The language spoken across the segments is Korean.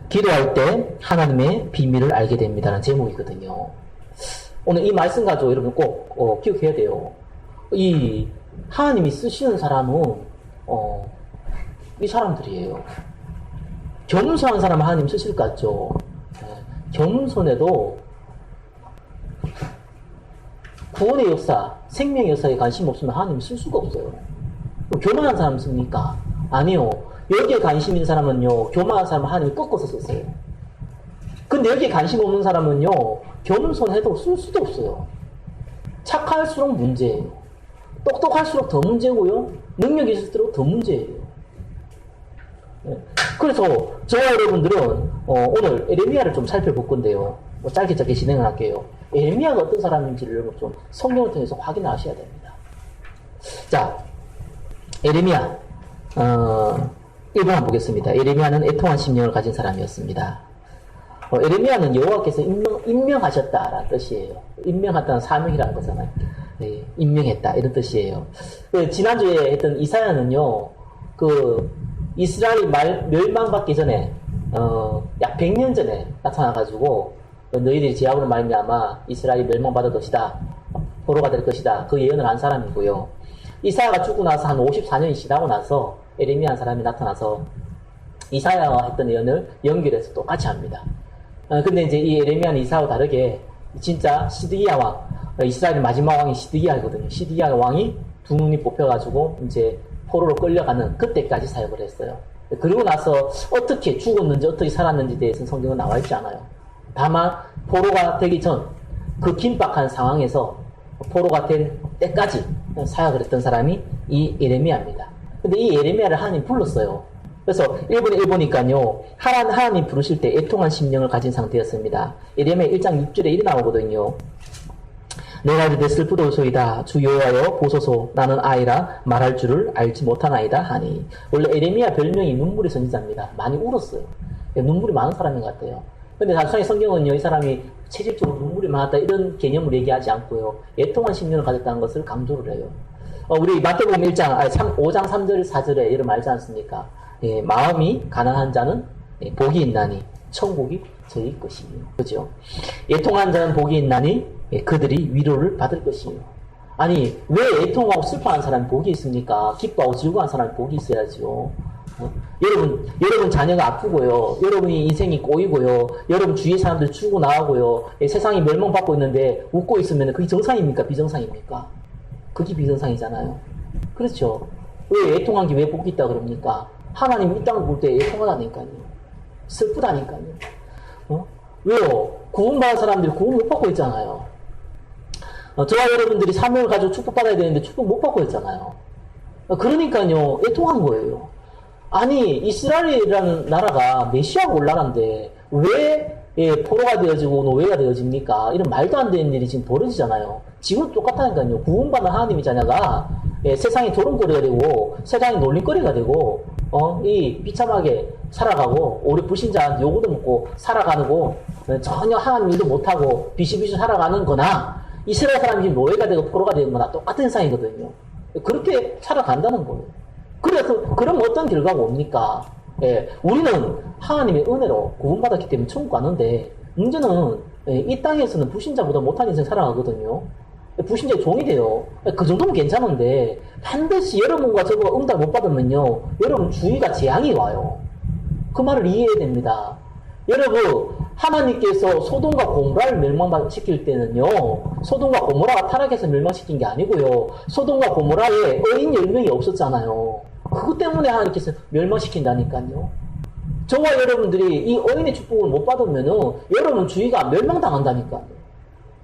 기도할 때 하나님의 비밀을 알게 됩니다라는 제목이거든요. 오늘 이 말씀 가지고 여러분 꼭 기억해야 돼요. 이 하나님이 쓰시는 사람은 이 사람들이에요. 겸손한 사람은 하나님 쓰실 것 같죠. 겸손해도 구원의 역사, 생명의 역사에 관심 없으면 하나님 쓸 수가 없어요. 교만한 사람 씁니까? 아니요. 여기에 관심 있는 사람은요, 교만한 사람은 하나님이 꺾어서 썼어요. 근데 여기에 관심 없는 사람은요, 겸손해도 쓸 수도 없어요. 착할수록 문제예요. 똑똑할수록 더 문제고요, 능력이 있을수록 더 문제예요. 그래서 저와 여러분들은 오늘 에레미야를 좀 살펴볼 건데요. 짧게 진행을 할게요. 에레미야가 어떤 사람인지를 여러분 좀 성경을 통해서 확인하셔야 됩니다. 자, 에레미야 1번 한번 보겠습니다. 에레미야는 애통한 심령을 가진 사람이었습니다. 에레미야는 여호와께서 임명하셨다라는 뜻이에요. 임명했다는 사명이라는 거잖아요. 네, 임명했다 이런 뜻이에요. 지난주에 했던 이사야는요, 이스라엘이 멸망받기 전에 약 100년 전에 나타나가지고 너희들이 제약으로 말미암아 이스라엘이 멸망받을 것이다, 포로가 될 것이다, 그 예언을 한 사람이고요. 이사야가 죽고 나서 한 54년이 지나고 나서 에레미야 사람이 나타나서 이사야와 했던 예언을 연결해서 똑같이 합니다. 근데 이제 이 에레미야는 이사야와 다르게 진짜 시드기야 왕, 이스라엘의 마지막 왕이 시드기야거든요. 시드기야 왕이 두 눈이 뽑혀가지고 이제 포로로 끌려가는 그때까지 사역을 했어요. 그리고 나서 어떻게 죽었는지 어떻게 살았는지에 대해서는 성경은 나와 있지 않아요. 다만 포로가 되기 전 그 긴박한 상황에서 포로가 된 때까지 사역을 했던 사람이 이 에레미야입니다. 근데 이 에레미야를 하나님 불렀어요. 그래서 1번에 1보니까요, 하나님 부르실 때 애통한 심령을 가진 상태였습니다. 에레미야 1장 6절에 이렇게 나오거든요. 내가 이르되 슬프도소이다. 주 여호와여 보소서. 나는 아이라 말할 줄을 알지 못하나이다 하니. 원래 에레미야 별명이 눈물의 선지자입니다. 많이 울었어요. 눈물이 많은 사람인 것 같아요. 근데 단순히 성경은요, 이 사람이 체질적으로 눈물이 많았다 이런 개념을 얘기하지 않고요, 애통한 심령을 가졌다는 것을 강조를 해요. 우리 마태복음 5장 3절 4절에 이런 말하지 않습니까? 마음이 가난한 자는 복이 있나니 천국이 저희 것이요. 그죠? 애통한 자는 복이 있나니 그들이 위로를 받을 것이요. 아니, 왜 애통하고 슬퍼하는 사람이 복이 있습니까? 기뻐하고 즐거워하는 사람이 복이 있어야죠. 여러분 자녀가 아프고요, 여러분이 인생이 꼬이고요, 여러분 주위의 사람들 죽고 나가고요, 세상이 멸망받고 있는데 웃고 있으면 그게 정상입니까? 비정상입니까? 그게 비정상이잖아요. 그렇죠? 왜 애통한 게 왜 복이 있다 그럽니까? 하나님 이 땅을 볼 때 애통하다니까요. 슬프다니까요. 왜요? 구원받은 사람들이 구원 못 받고 있잖아요. 저와 여러분들이 사명을 가지고 축복받아야 되는데 축복 못 받고 있잖아요. 그러니까요, 애통한 거예요. 아니, 이스라엘이라는 나라가 메시아가 올 나라인데 왜 포로가 되어지고 노예가 되어집니까? 이런 말도 안 되는 일이 지금 벌어지잖아요. 지금 똑같다니까요. 구원받은 하나님의 자녀가 세상이 도름거리가 되고 세상이 놀림거리가 되고 이 비참하게 살아가고 오래 불신자한테 요구도 먹고 살아가고 전혀 하나님 일도 못하고 비시비시 살아가는 거나, 이스라엘 사람이 지금 노예가 되고 포로가 되는 거나 똑같은 상이거든요. 그렇게 살아간다는 거예요. 그래서 그럼 어떤 결과가 옵니까? 우리는 하나님의 은혜로 구원받았기 때문에 천국 가는데, 문제는 이 땅에서는 불신자보다 못한 인생 살아가거든요. 불신자의 종이 돼요. 그 정도면 괜찮은데 반드시 여러분과 저가 응답 못 받으면요, 여러분 주위가 재앙이 와요. 그 말을 이해해야 됩니다. 여러분, 하나님께서 소돔과 고모라를 멸망시킬 때는요, 소돔과 고모라가 타락해서 멸망시킨 게 아니고요, 소돔과 고모라에 어인 10명이 없었잖아요. 그것 때문에 하나님께서 멸망시킨다니까요. 저와 여러분들이 이 어인의 축복을 못 받으면은 여러분 주위가 멸망당한다니까요.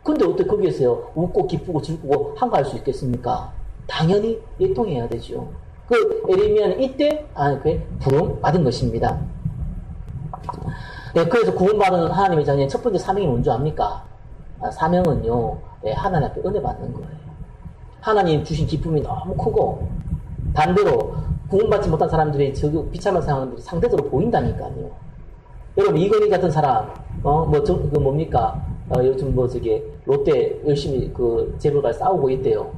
근데 어떻게 거기에서요, 웃고 기쁘고 즐기고 한가할 수 있겠습니까? 당연히 애통해야 되죠. 그 에레미야는 이때 부름 받은 것입니다. 그래서 구원받은 하나님의 자녀의 첫 번째 사명이 뭔지 압니까? 사명은요, 하나님 앞에 은혜 받는 거예요. 하나님 주신 기쁨이 너무 크고, 반대로 구원받지 못한 사람들이 저 비참한 사람들이 상대적으로 보인다니까요. 여러분, 이건희 같은 사람, 뭡니까? 요즘 롯데 열심히 재벌과 싸우고 있대요.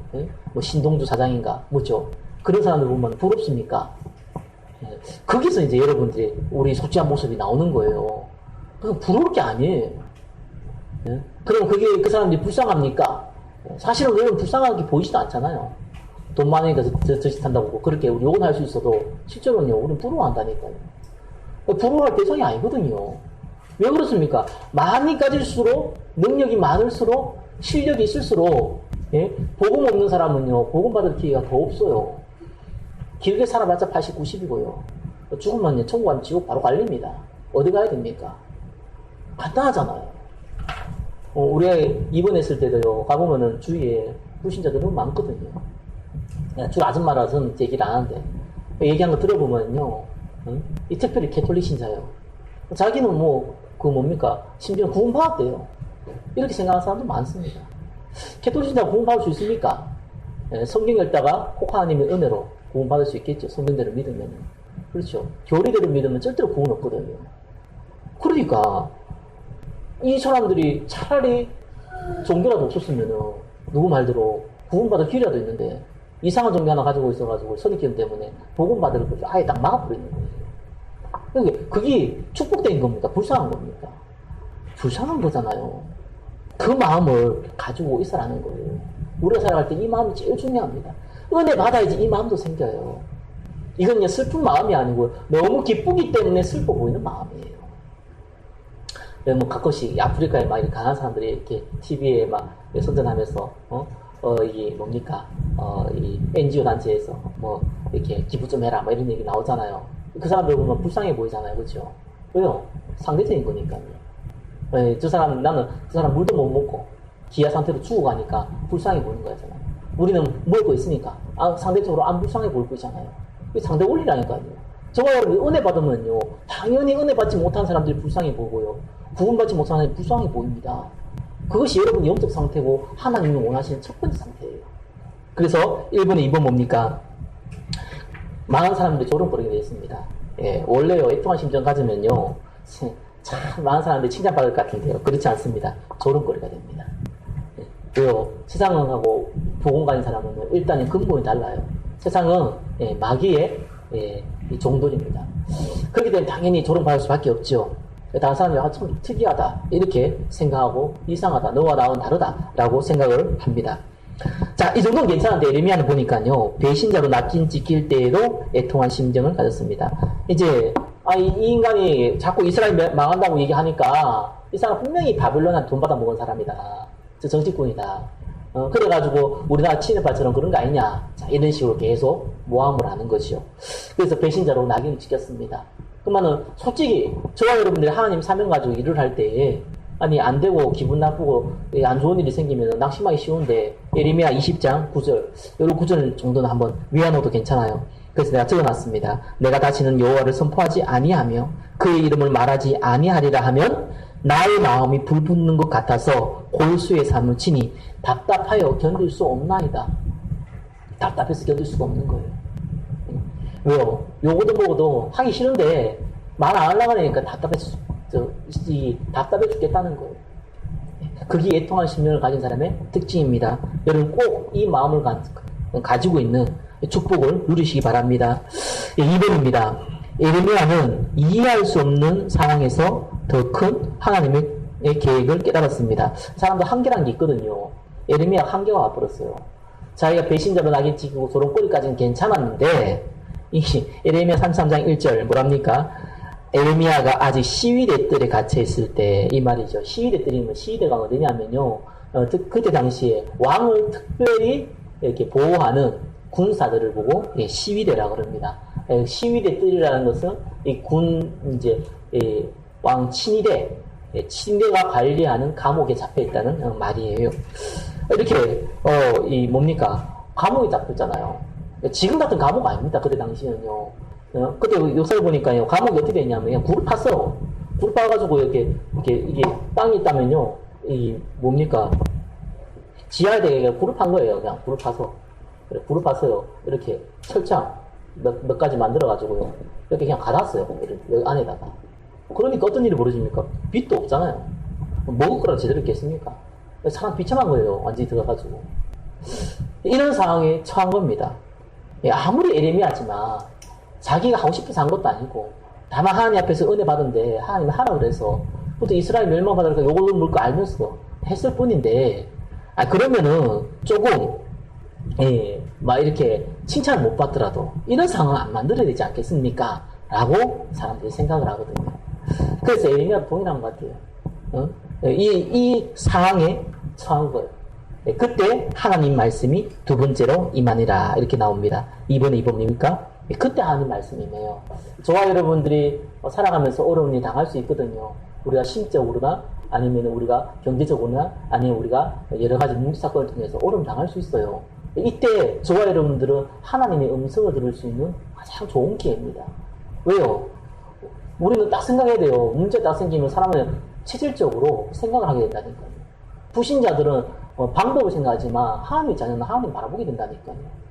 신동주 사장인가? 뭐죠? 그런 사람들 보면 부럽습니까? 예. 거기서 이제 여러분들이 우리 솔직한 모습이 나오는 거예요. 그건 부러울 게 아니에요. 예? 그럼 그게 그 사람들이 불쌍합니까? 사실은 여러분 불쌍하게 보이지도 않잖아요. 돈 많으니까 저짓한다고 그렇게 우리 욕은 할 수 있어도 실제로는요, 우리는 부러워한다니까요. 부러워할 대상이 아니거든요. 왜 그렇습니까? 많이 가질수록, 능력이 많을수록, 실력이 있을수록, 예? 복음 없는 사람은요, 복음 받을 기회가 더 없어요. 길게 살아봤자 80, 90이고요. 죽으면 천국 가면 지옥 바로 갈립니다. 어디 가야 됩니까? 간단하잖아요. 우리 입원했을 때도요, 가보면은 주위에 불신자들 너무 많거든요. 주 아줌마라서는 얘기를 안 하는데, 얘기한 거 들어보면요, 이 특별히 캐톨릭 신자예요. 자기는 뭡니까? 심지어 구원받았대요. 이렇게 생각하는 사람도 많습니다. 캐톨릭 신자가 구원받을 수 있습니까? 성경 읽다가 혹 하나님의 은혜로 구원받을 수 있겠죠. 성경대로 믿으면. 그렇죠. 교리대로 믿으면 절대로 구원 없거든요. 그러니까, 이 사람들이 차라리 종교라도 없었으면은, 누구 말대로 구원받을 기회라도 있는데, 이상한 종교 하나 가지고 있어가지고, 선입견 때문에 복음받을 걸 아예 딱 막아버리는 거예요. 그러니까 그게 축복된 겁니까? 불쌍한 겁니까? 불쌍한 거잖아요. 그 마음을 가지고 있으라는 거예요. 우리가 살아갈 때 이 마음이 제일 중요합니다. 은혜 받아야지 이 마음도 생겨요. 이건 그냥 슬픈 마음이 아니고 너무 기쁘기 때문에 슬퍼 보이는 마음이에요. 가끔씩 아프리카에 막 가난한 사람들이 이렇게 TV에 막 선전하면서, 이게 뭡니까? 이 NGO 단체에서 이렇게 기부 좀 해라, 이런 얘기 나오잖아요. 그 사람들 보면 불쌍해 보이잖아요. 그렇죠? 왜요? 상대적인 거니까요. 나는 그 사람 물도 못 먹고 기아 상태로 죽어가니까 불쌍해 보이는 거잖아요. 우리는 먹을 거 있으니까 상대적으로 안 불쌍해 보일 거 있잖아요. 이게 상대 원리라니까요. 저와 여러분 은혜 받으면요, 당연히 은혜 받지 못한 사람들이 불쌍해 보고요, 구원받지 못한 사람들이 불쌍해 보입니다. 그것이 여러분의 영적 상태고 하나님이 원하시는 첫 번째 상태예요. 그래서 1번에 2번 뭡니까? 많은 사람들이 조롱거리게 되어 있습니다. 예, 원래요, 애통한 심정 가지면요, 참 많은 사람들이 칭찬받을 것 같은데요, 그렇지 않습니다. 조롱거리가 됩니다. 예, 왜요? 세상하고 복음 가진 사람은 일단은 근본이 달라요. 세상은 마귀의 종들입니다. 그렇기 때문에 당연히 조롱받을 수밖에 없죠. 다른 사람이 참 특이하다 이렇게 생각하고 이상하다, 너와 나는 다르다 라고 생각을 합니다. 자, 이 정도는 괜찮은데 예레미야는 보니까요, 배신자로 낚인 찍힐 때에도 애통한 심정을 가졌습니다. 이제 이 인간이 자꾸 이스라엘 망한다고 얘기하니까 이 사람 분명히 바빌론한테 돈 받아 먹은 사람이다, 저 정치꾼이다, 그래가지고 우리나라 친일파처럼 그런 거 아니냐, 자, 이런 식으로 계속 모함을 하는 것이요. 그래서 배신자로 낙인을 찍혔습니다. 그러면은 솔직히 저와 여러분들이 하나님 사명 가지고 일을 할 때 안 되고 기분 나쁘고 안 좋은 일이 생기면 낙심하기 쉬운데, 예레미야 20장 9절, 이런 9절 정도는 한번 외워놓어도 괜찮아요. 그래서 내가 적어놨습니다. 내가 다시는 여호와를 선포하지 아니하며 그의 이름을 말하지 아니하리라 하면 나의 마음이 불붙는 것 같아서 골수에 사무치니 답답하여 견딜 수 없나이다. 답답해서 견딜 수가 없는 거예요. 왜요? 요거도 뭐고도 하기 싫은데 말 안 하려고 하니까 답답해 죽겠다는 거예요. 그게 애통한 심령을 가진 사람의 특징입니다. 여러분 꼭 이 마음을 가지고 있는 축복을 누리시기 바랍니다. 2번입니다. 예레미야는 이해할 수 없는 상황에서 더 큰 하나님의 계획을 깨달았습니다. 사람도 한계란 게 있거든요. 예레미야가 한계가 와버렸어요. 자기가 배신자로 낙인 찍히고 조롱거리까지는 괜찮았는데, 예레미야 33장 1절 뭐랍니까? 예레미야가 아직 시위대 뜰에 갇혀 있을 때, 이 말이죠. 시위대 뜰이면 시위대가 어디냐면요, 그때 당시에 왕을 특별히 이렇게 보호하는 군사들을 보고 시위대라고 그럽니다. 시위대 뜰이라는 것은 왕 친위대가 관리하는 감옥에 잡혀 있다는 말이에요. 이렇게 감옥에 잡혔잖아요. 지금 같은 감옥 아닙니다. 그때 당시에는요. 그때 요새 보니까요, 감옥이 어떻게 됐냐면 굴을 팠어. 굴을 파가지고 이게 땅이 있다면요, 지하에 굴을 판 거예요. 그냥 굴을 파서. 그래, 굴을 팠어요. 이렇게 철창 몇 가지 만들어가지고요, 이렇게 그냥 가놨어요. 여기 안에다가. 그러니까 어떤 일이 벌어집니까? 빛도 없잖아요. 먹을 거라도 제대로 있겠습니까? 사람 비참한 거예요. 완전히 들어가가지고. 이런 상황에 처한 겁니다. 아무리 예레미야지만 자기가 하고 싶어서 한 것도 아니고, 다만 하나님 앞에서 은혜 받은데, 하나님 하라 그래서, 또 이스라엘 멸망받으니까 요걸로 물 거 알면서 했을 뿐인데, 그러면은 조금, 막 이렇게 칭찬을 못 받더라도, 이런 상황 안 만들어야 되지 않겠습니까? 라고 사람들이 생각을 하거든요. 그래서 에레미야도 동일한 것 같아요. 이 상황에 처한 거예요. 그때 하나님 말씀이 두 번째로 임하니라 이렇게 나옵니다. 2번에 2번입니까? 그때 하나님 말씀이네요. 저와 여러분들이 살아가면서 어려운 일 당할 수 있거든요. 우리가 심적으로나 아니면 우리가 경제적으로나 아니면 우리가 여러 가지 문제 사건을 통해서 어려움 당할 수 있어요. 이때 저와 여러분들은 하나님의 음성을 들을 수 있는 가장 좋은 기회입니다. 왜요? 우리는 딱 생각해야 돼요. 문제가 딱 생기면 사람은 체질적으로 생각을 하게 된다니까요. 불신자들은 방법을 생각하지만 하나님의 자녀는 하나님 바라보게 된다니까요.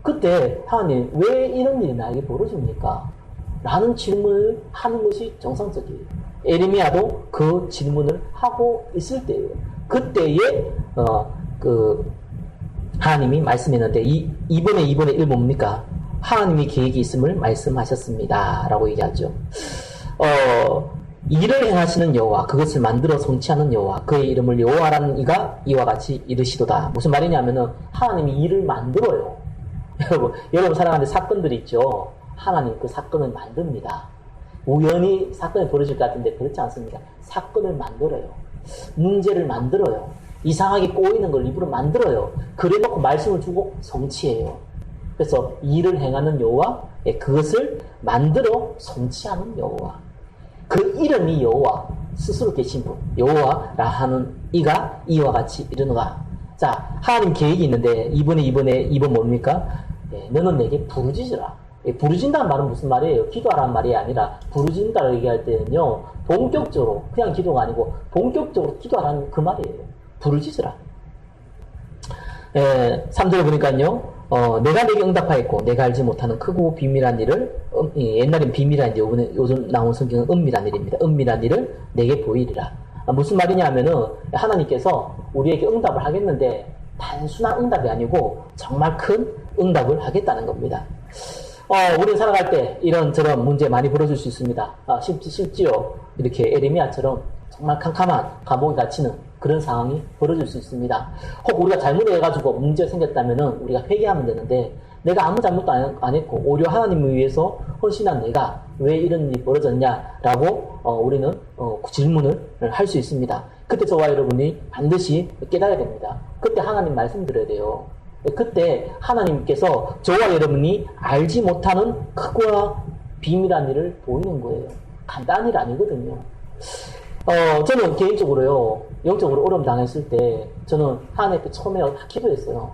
그때 하나님 왜 이런 일이 나에게 벌어집니까? 라는 질문을 하는 것이 정상적이에요. 에레미야도 그 질문을 하고 있을 때예요. 그때에 하나님이 말씀했는데 2번에 1 뭡니까? 하나님의 계획이 있음을 말씀하셨습니다. 라고 얘기하죠. 일을 행하시는 여호와, 그것을 만들어 성취하는 여호와, 그의 이름을 여호와라는 이가 이와 같이 이르시도다. 무슨 말이냐면은 하나님이 일을 만들어요. 여러분 살아가는 사건들이 있죠. 하나님 그 사건을 만듭니다. 우연히 사건이 벌어질 것 같은데 그렇지 않습니다. 사건을 만들어요. 문제를 만들어요. 이상하게 꼬이는 걸 일부러 만들어요. 그래놓고 말씀을 주고 성취해요. 그래서 일을 행하는 여호와, 그것을 만들어 성취하는 여호와. 그 이름이 여호와, 스스로 계신 분, 여호와라 하는 이가 이와 같이 이르노라. 자, 하나님 계획이 있는데 2번 뭡니까? 너는 내게 부르짖으라. 부르짖는다는 말은 무슨 말이에요? 기도하라는 말이 아니라 부르짖는다고 얘기할 때는요, 본격적으로, 그냥 기도가 아니고 본격적으로 기도하라는 그 말이에요. 부르짖으라. 3절에 보니까요, 내가 내게 응답하였고 내가 알지 못하는 크고 비밀한 일을, 옛날엔 비밀한 일, 요즘 나온 성경은 은밀한 일입니다. 은밀한 일을 내게 보이리라. 무슨 말이냐 하면은 하나님께서 우리에게 응답을 하겠는데 단순한 응답이 아니고 정말 큰 응답을 하겠다는 겁니다. 우리는 살아갈 때 이런저런 문제 많이 벌어질 수 있습니다. 심지어 이렇게 에레미야처럼 정말 캄캄한 감옥에 갇히는 그런 상황이 벌어질 수 있습니다. 혹 우리가 잘못해가지고 문제가 생겼다면은 우리가 회개하면 되는데, 내가 아무 잘못도 안 했고 오히려 하나님을 위해서 헌신한 내가 왜 이런 일이 벌어졌냐라고 우리는 질문을 할 수 있습니다. 그때 저와 여러분이 반드시 깨달아야 됩니다. 그때 하나님 말씀 드려야 돼요. 그때 하나님께서 저와 여러분이 알지 못하는 크고 비밀한 일을 보이는 거예요. 간단한 일 아니거든요. 저는 개인적으로요, 영적으로 어려움 당했을 때, 저는 하나님께 처음에 기도했어요.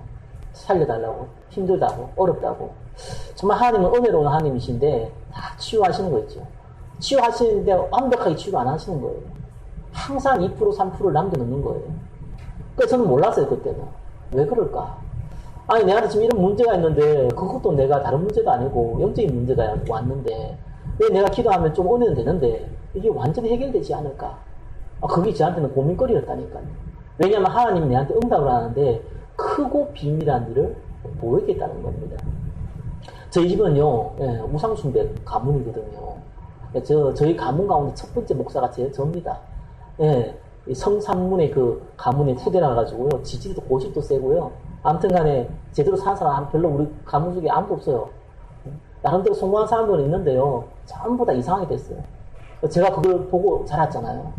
살려달라고, 힘들다고, 어렵다고. 정말 하나님은 은혜로운 하나님이신데, 다 치유하시는 거 있죠. 치유하시는데 완벽하게 치유 안 하시는 거예요. 항상 2%, 3%를 남겨놓는 거예요. 그래서 저는 몰랐어요, 그때는. 왜 그럴까? 아니, 내한테 지금 이런 문제가 있는데, 그것도 내가 다른 문제도 아니고, 영적인 문제가 왔는데, 왜 내가 기도하면 좀 은혜는 되는데, 이게 완전히 해결되지 않을까? 그게 저한테는 고민거리였다니까요. 왜냐하면 하나님이 내한테 응답을 하는데 크고 비밀한 일을 보이겠다는 겁니다. 저희 집은요, 우상숭배 가문이거든요. 저희 가문 가운데 첫 번째 목사가 접니다. 성산문의 그 가문의 후대라 가지고요, 지지도 고집도 세고요. 아무튼 간에 제대로 사는 사람 별로 우리 가문 중에 아무도 없어요. 나름대로 성공한 사람들은 있는데요, 전부 다 이상하게 됐어요. 제가 그걸 보고 자랐잖아요.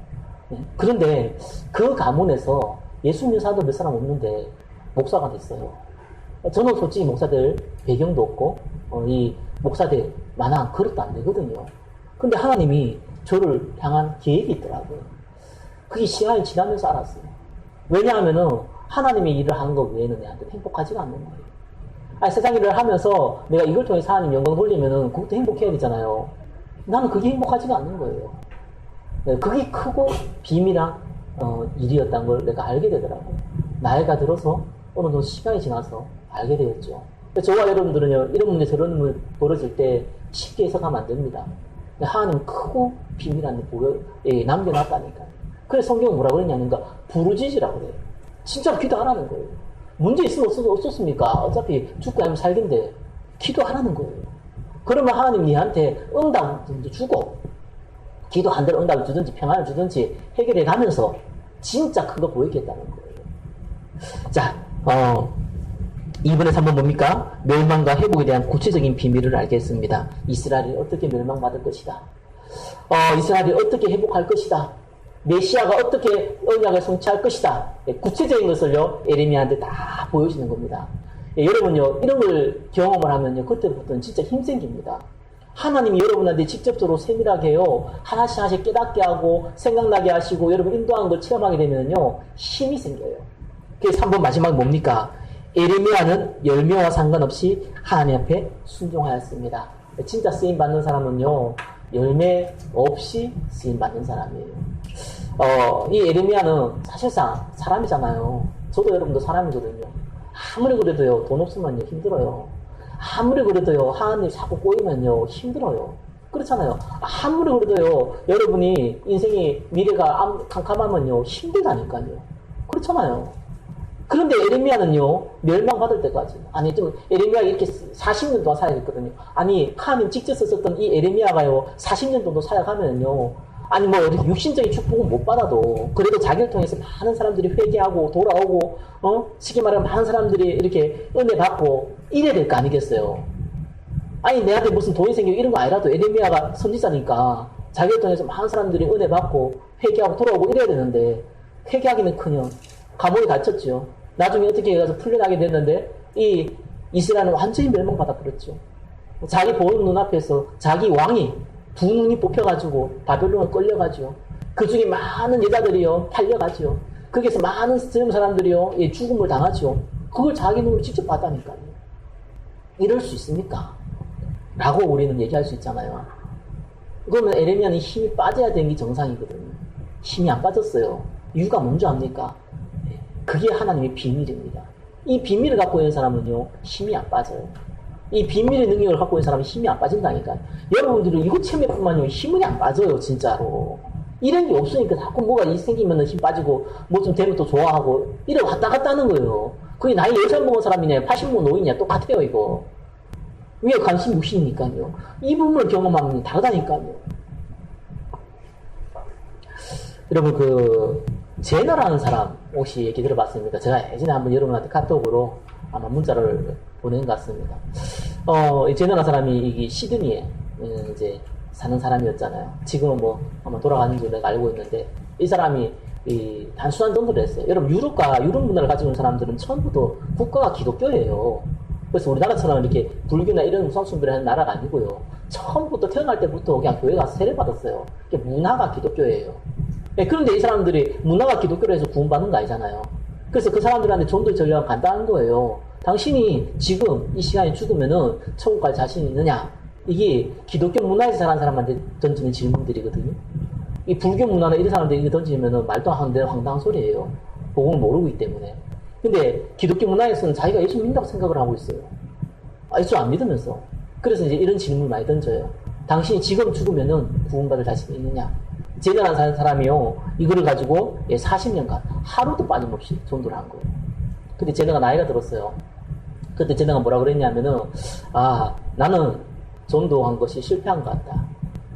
그런데 그 가문에서 예수 믿는 사람도 몇 사람 없는데 목사가 됐어요. 저는 솔직히 목사들 배경도 없고 이 목사들 만한 그릇도 안 되거든요. 근데 하나님이 저를 향한 계획이 있더라고요. 그게 시간이 지나면서 알았어요. 왜냐하면은 하나님의 일을 하는 것 외에는 내한테 행복하지가 않는 거예요. 세상 일을 하면서 내가 이걸 통해서 하나님 영광 돌리면은 그것도 행복해야 되잖아요. 나는 그게 행복하지가 않는 거예요. 그게 크고 비밀한 일이었다는 걸 내가 알게 되더라고요. 나이가 들어서 어느 정도 시간이 지나서 알게 되었죠. 저와 여러분들은요, 이런 문제 저런 문제 벌어질 때 쉽게 해석하면 안 됩니다. 하나님 크고 비밀한 일 남겨놨다니까요. 그래서 성경은 뭐라고 그러냐니까 부르짖으라고 그래요. 진짜로 기도하라는 거예요. 문제 있으면 없었습니까? 어차피 죽고 나면 살긴데 기도하라는 거예요. 그러면 하나님 니한테 응답도 주고, 기도한 대로 응답을 주든지 평안을 주든지 해결해 가면서 진짜 큰 거 보이겠다는 거예요. 자, 2번에서 한번 뭡니까? 멸망과 회복에 대한 구체적인 비밀을 알겠습니다. 이스라엘이 어떻게 멸망받을 것이다. 이스라엘이 어떻게 회복할 것이다. 메시아가 어떻게 언약을 성취할 것이다. 구체적인 것을요, 에레미야한테 다 보여주는 겁니다. 여러분요, 이런 걸 경험을 하면요, 그때부터는 진짜 힘 생깁니다. 하나님이 여러분한테 직접적으로 세밀하게요, 하나씩 깨닫게 하고, 생각나게 하시고, 여러분 인도하는 걸 체험하게 되면요, 힘이 생겨요. 그래서 3번 마지막 뭡니까? 에레미야는 열매와 상관없이 하나님 앞에 순종하였습니다. 진짜 쓰임받는 사람은요, 열매 없이 쓰임받는 사람이에요. 이 에레미야는 사실상 사람이잖아요. 저도 여러분도 사람이거든요. 아무리 그래도요, 돈 없으면요, 힘들어요. 아무리 그래도요, 하나님 자꾸 꼬이면요, 힘들어요. 그렇잖아요. 아무리 그래도요, 여러분이 인생의 미래가 캄캄하면요, 힘들다니까요. 그렇잖아요. 그런데 에레미야는요, 멸망받을 때까지. 아니, 좀, 에레미야가 이렇게 40년 동안 사역했거든요. 아니, 하나님 직접 썼던 이 에레미야가요, 40년 정도 사역하면요, 아니, 뭐, 이렇게 육신적인 축복은 못 받아도, 그래도 자기를 통해서 많은 사람들이 회개하고, 돌아오고, 쉽게 말하면 많은 사람들이 이렇게 은혜 받고, 이래야 될 거 아니겠어요? 아니, 내한테 무슨 돈이 생기고 이런 거 아니라도 에레미야가 선지자니까, 자기를 통해서 많은 사람들이 은혜 받고, 회개하고, 돌아오고 이래야 되는데, 회개하기는 커녕, 감옥에 갇혔죠. 나중에 어떻게 해서 풀려나게 됐는데, 이 이스라엘은 완전히 멸망받아 버렸죠. 자기 보는 눈앞에서 자기 왕이 두 눈이 뽑혀가지고 바벨론을 끌려가죠. 그 중에 많은 여자들이요, 팔려가죠. 거기서 많은 젊은 사람들이요, 죽음을 당하죠. 그걸 자기 눈으로 직접 봤다니까요. 이럴 수 있습니까? 라고 우리는 얘기할 수 있잖아요. 그러면 에레미야는 힘이 빠져야 되는 게 정상이거든요. 힘이 안 빠졌어요. 이유가 뭔지 압니까? 그게 하나님의 비밀입니다. 이 비밀을 갖고 있는 사람은요, 힘이 안 빠져요. 이 비밀의 능력을 갖고 있는 사람은 힘이 안 빠진다니까요. 여러분들은 이거 체험해뿐만요, 힘이 안 빠져요, 진짜로. 이런 게 없으니까 자꾸 뭐가 생기면 힘 빠지고, 뭐 좀 되면 또 좋아하고, 이래 왔다 갔다 하는 거예요. 그게 나이 10살 먹은 사람이냐, 80 먹은 노인이냐, 똑같아요, 이거. 왜 관심 무시니까요. 이 부분을 경험하면 다르다니까요. 여러분, 제너라는 사람 혹시 얘기 들어봤습니다. 제가 예전에 한번 여러분한테 카톡으로 아마 문자를 보낸 것 같습니다. 제너라는 사람이 이 시드니에 이제 사는 사람이었잖아요. 지금은 뭐 아마 돌아가는지 내가 알고 있는데, 이 사람이 단순한 전도를 했어요. 여러분, 유럽 문화를 가지고 있는 사람들은 처음부터 국가가 기독교예요. 그래서 우리나라처럼 이렇게 불교나 이런 우상숭배를 하는 나라가 아니고요. 처음부터 태어날 때부터 그냥 교회 가서 세례받았어요. 문화가 기독교예요. 네, 그런데 이 사람들이 문화가 기독교로 해서 구원받는 거 아니잖아요. 그래서 그 사람들한테 전도의 전략은 간단한 거예요. 당신이 지금 이 시간에 죽으면은 천국 갈 자신 있느냐? 이게 기독교 문화에서 자란 사람한테 던지는 질문들이거든요. 이 불교 문화나 이런 사람들이 이거 던지면은 말도 안 되는 황당한 소리예요. 복음을 모르고 있기 때문에. 근데 기독교 문화에서는 자기가 예수 믿는다고 생각을 하고 있어요. 예수 안 믿으면서. 그래서 이제 이런 질문을 많이 던져요. 당신이 지금 죽으면은 구원받을 자신이 있느냐? 제너라는 사람이요, 이거를 가지고 40년간 하루도 빠짐없이 전도를 한 거예요. 근데 제너가 나이가 들었어요. 그때 제너가 뭐라 그랬냐면은, 나는 전도한 것이 실패한 것 같다.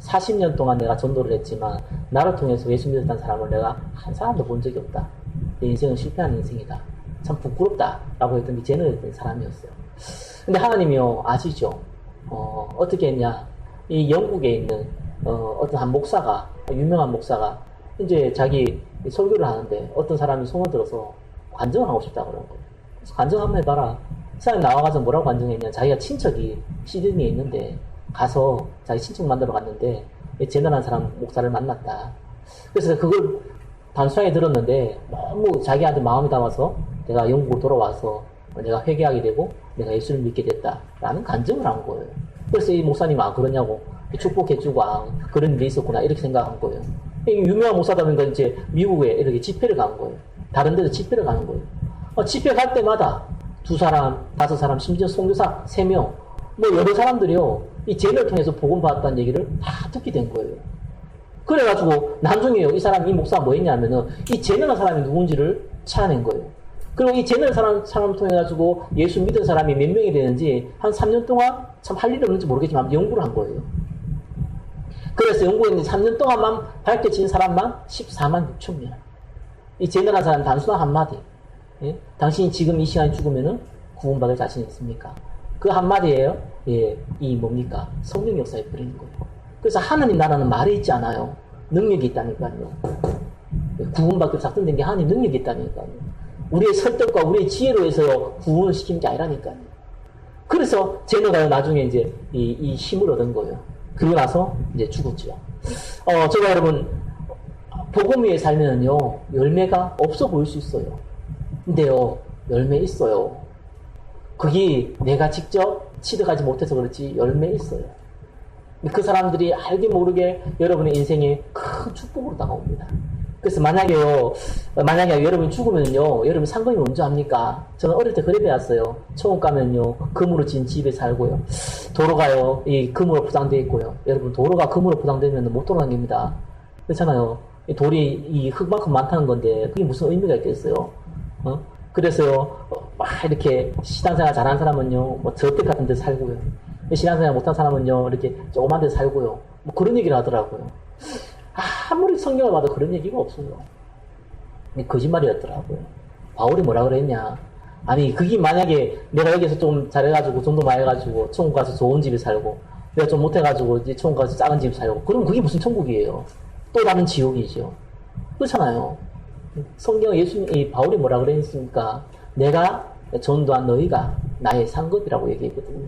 40년 동안 내가 전도를 했지만 나를 통해서 예수 믿었다는 사람을 내가 한 사람도 본 적이 없다. 내 인생은 실패한 인생이다. 참 부끄럽다. 라고 했던 게 제너였던 사람이었어요. 근데 하나님이요, 아시죠? 어떻게 했냐? 이 영국에 있는 어떤 한 목사가, 유명한 목사가 이제 자기 설교를 하는데 어떤 사람이 손을 들어서 관정을 하고 싶다고 그러는 거예요. 그래서 관정 한번 해봐라. 그 사람이 나와가서 뭐라고 관정했냐? 자기가 친척이 시드니에 있는데 가서 자기 친척 만나러 갔는데 제너라는 사람 목사를 만났다. 그래서 그걸 단순하게 들었는데 너무 자기한테 마음이 담아서 내가 영국으로 돌아와서 내가 회개하게 되고 내가 예수를 믿게 됐다라는 간증을 한 거예요. 그래서 이 목사님이 그러냐고 축복해주고 그런 일이 있었구나 이렇게 생각한 거예요. 유명한 목사다 보니까 이제 미국에 이렇게 집회를 간 거예요. 다른 데도 집회를 가는 거예요. 집회 갈 때마다 2사람, 5사람, 심지어 선교사 3명, 뭐 여러 사람들이요, 이 제너를 통해서 복음 받았다는 얘기를 다 듣게 된 거예요. 그래가지고 나중에요, 이 목사가 뭐 했냐면은 이 제너라는 사람이 누군지를 찾아낸 거예요. 그리고 이 제너럴 사람을 통해가지고 예수 믿은 사람이 몇 명이 되는지 한 3년 동안 참 할 일이 없는지 모르겠지만 연구를 한 거예요. 그래서 연구했는데 3년 동안만 밝혀진 사람만 14만 6천 명. 이 제너럴 사람 단순한 한마디. 예? 당신이 지금 이 시간에 죽으면은 구원받을 자신 있습니까? 그 한마디예요. 예, 이 뭡니까? 성령 역사에 버리는 거예요. 그래서 하나님 나라는 말에 있지 않아요. 능력이 있다니까요. 구원받기 작동된 게 하나님 능력이 있다니까요. 우리의 설득과 우리의 지혜로 해서 구원을 시킨 게 아니라니까요. 그래서 제너가 나중에 이제 이 힘을 얻은 거예요. 그러고 나서 이제 죽었죠. 제가 여러분, 복음 위에 살면요, 열매가 없어 보일 수 있어요. 근데요, 열매 있어요. 그게 내가 직접 취득하지 못해서 그렇지, 열매 있어요. 그 사람들이 알게 모르게 여러분의 인생에 큰 축복으로 다가옵니다. 그래서 만약에 여러분이 죽으면요, 여러분 상금이 뭔지 압니까? 저는 어릴 때 그래 배웠어요. 처음 가면요, 금으로 지은 집에 살고요. 도로가요, 이 금으로 포장되어 있고요. 여러분, 도로가 금으로 포장되면 못 돌아다닙니다. 그렇잖아요. 이 돌이 이 흙만큼 많다는 건데, 그게 무슨 의미가 있겠어요? 그래서요, 막 이렇게 신앙생활 잘하는 사람은요, 뭐 저택 같은 데 살고요. 신앙생활 못한 사람은요, 이렇게 조그만 데 살고요. 뭐 그런 얘기를 하더라고요. 아무리 성경을 봐도 그런 얘기가 없어요. 거짓말이었더라고요. 바울이 뭐라 그랬냐. 아니, 그게 만약에 내가 여기서 좀 잘해가지고, 돈도 많이 해가지고, 천국 가서 좋은 집에 살고, 내가 좀 못해가지고, 이제 천국 가서 작은 집에 살고, 그럼 그게 무슨 천국이에요? 또 다른 지옥이죠. 그렇잖아요. 성경 예수님, 바울이 뭐라 그랬습니까? 내가 전도한 너희가 나의 상급이라고 얘기했거든요.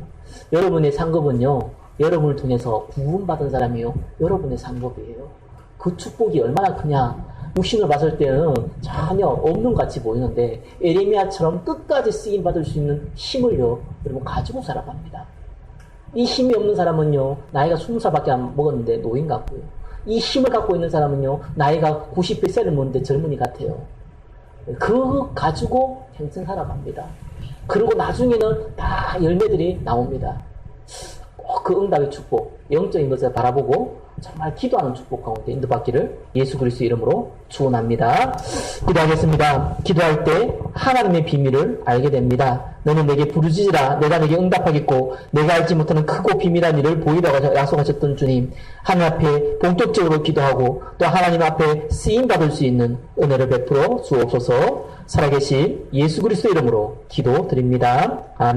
여러분의 상급은요, 여러분을 통해서 구원받은 사람이요, 여러분의 상급이에요. 그 축복이 얼마나 크냐. 육신을 봤을 때는 전혀 없는 것 같이 보이는데 에레미야처럼 끝까지 쓰임받을 수 있는 힘을요, 여러분 가지고 살아갑니다. 이 힘이 없는 사람은요, 나이가 20살밖에 안 먹었는데 노인 같고요. 이 힘을 갖고 있는 사람은요, 나이가 90살 먹는데 젊은이 같아요. 그거 가지고 평생 살아갑니다. 그리고 나중에는 다 열매들이 나옵니다. 그 응답의 축복, 영적인 것을 바라보고 정말 기도하는 축복 가운데 인도받기를 예수 그리스도 이름으로 축원합니다. 기도하겠습니다. 기도할 때 하나님의 비밀을 알게 됩니다. 너는 내게 부르짖으라 내가 내게 응답하겠고 내가 알지 못하는 크고 비밀한 일을 보이라고 약속하셨던 주님, 하나님 앞에 본격적으로 기도하고 또 하나님 앞에 쓰임받을 수 있는 은혜를 베풀어 주옵소서. 살아계신 예수 그리스도 이름으로 기도드립니다. 아멘.